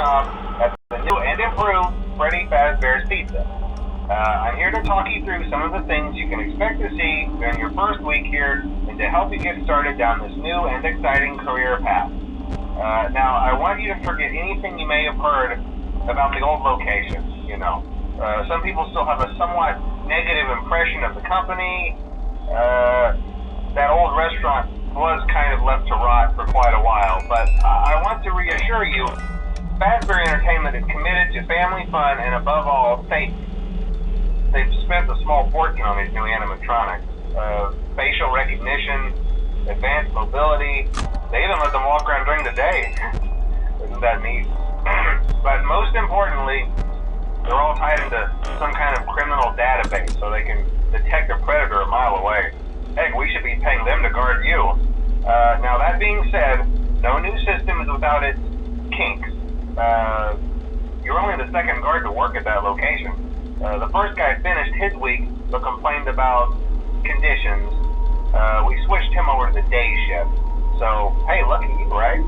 job at the new and improved Freddy Fazbear's Pizza. I'm here to talk you through some of the things you can expect to see during your first week here and to help you get started down this new and exciting career path. Now, I want you to forget anything you may have heard about the old location. Some people still have a somewhat negative impression of the company. That old restaurant was kind of left to rot for quite a while, but I want to reassure you, Fazbear Entertainment is committed to family fun and above all, safety. They've spent a small fortune on these new animatronics. Facial recognition, advanced mobility, they even let them walk around during the day. Isn't that neat? But most importantly, they're all tied into some kind of criminal database so they can detect a predator a mile away. Heck, we should be paying them to guard you. Now that being said, no new system is without its kinks. You're only the second guard to work at that location. The first guy finished his week but complained about conditions. We switched him over to the day shift. So, hey, lucky you, right?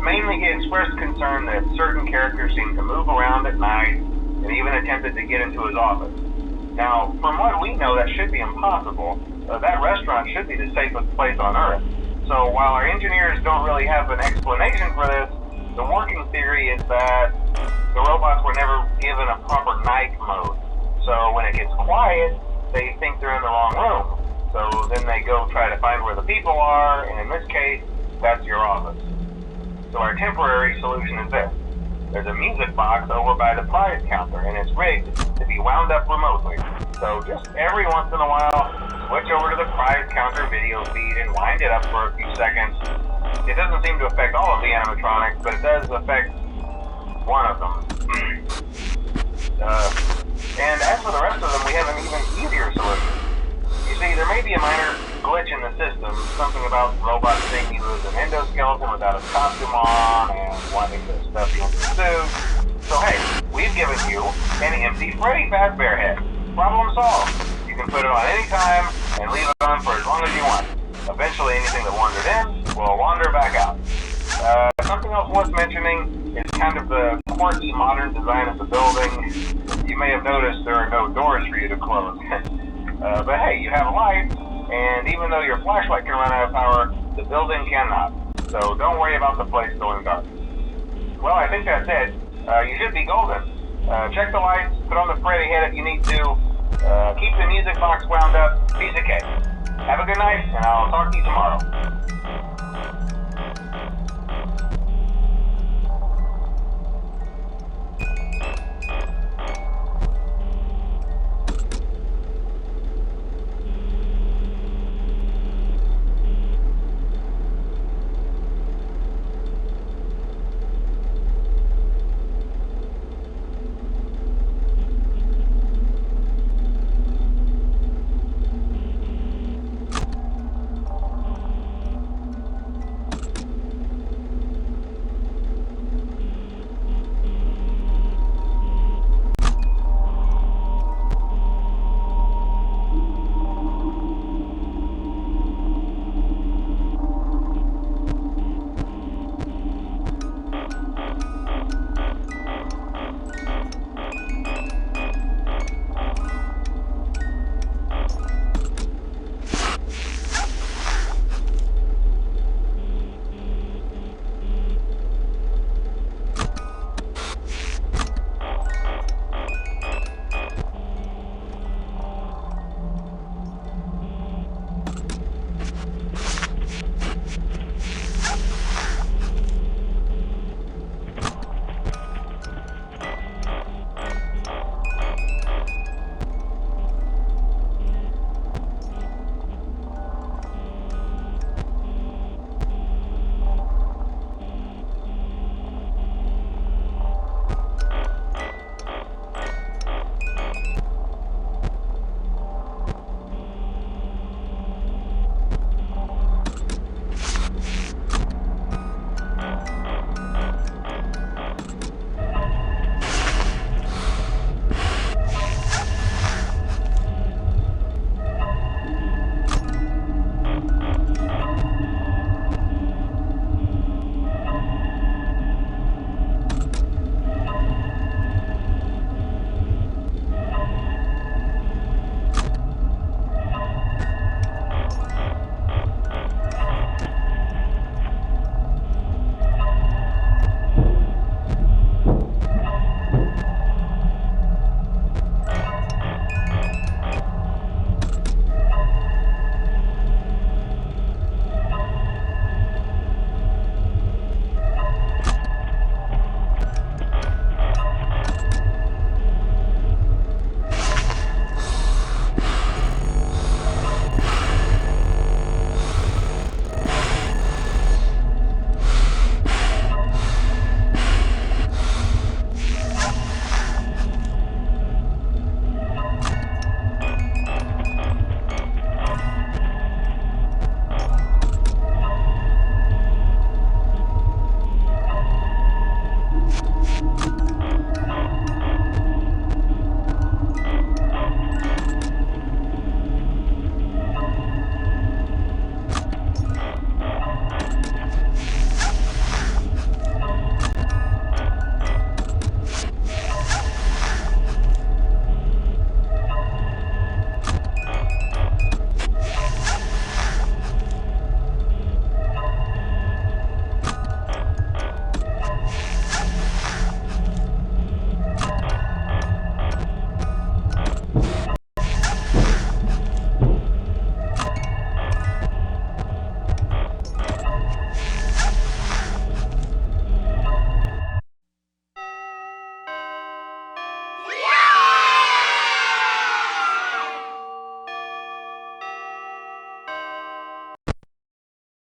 Mainly he expressed concern that certain characters seemed to move around at night and even attempted to get into his office. Now, from what we know, that should be impossible. That restaurant should be the safest place on Earth. So while our engineers don't really have an explanation for this, the working theory is that the robots were never given a proper night mode. So when it gets quiet, they think they're in the wrong room. So then they go try to find where the people are, and in this case, that's your office. So our temporary solution is this. There's a music box over by the prize counter, and it's rigged to be wound up remotely. So just every once in a while, switch over to the prize counter video feed and wind it up for a few seconds. It doesn't seem to affect all of the animatronics, but it does affect one of them. And as for the rest of them, we have an even easier solution. You see, there may be a minor glitch in the system, something about robots thinking he was an endoskeleton without his costume on and wanting to stuff you into the suit. So hey, we've given you an empty Freddy Fazbear head. Problem solved. You can put it on any time and leave it on for as long as you want. Eventually anything that wandered in will wander back out. Something else worth mentioning is kind of the quirky modern design of the building. You may have noticed there are no doors for you to close. But hey, you have lights, and even though your flashlight can run out of power, the building cannot. So don't worry about the place going dark. Well, I think that's it. You should be golden. Check the lights, put on the Freddy head if you need to. Keep the music box wound up. Piece of cake. Have a good night, and I'll talk to you tomorrow.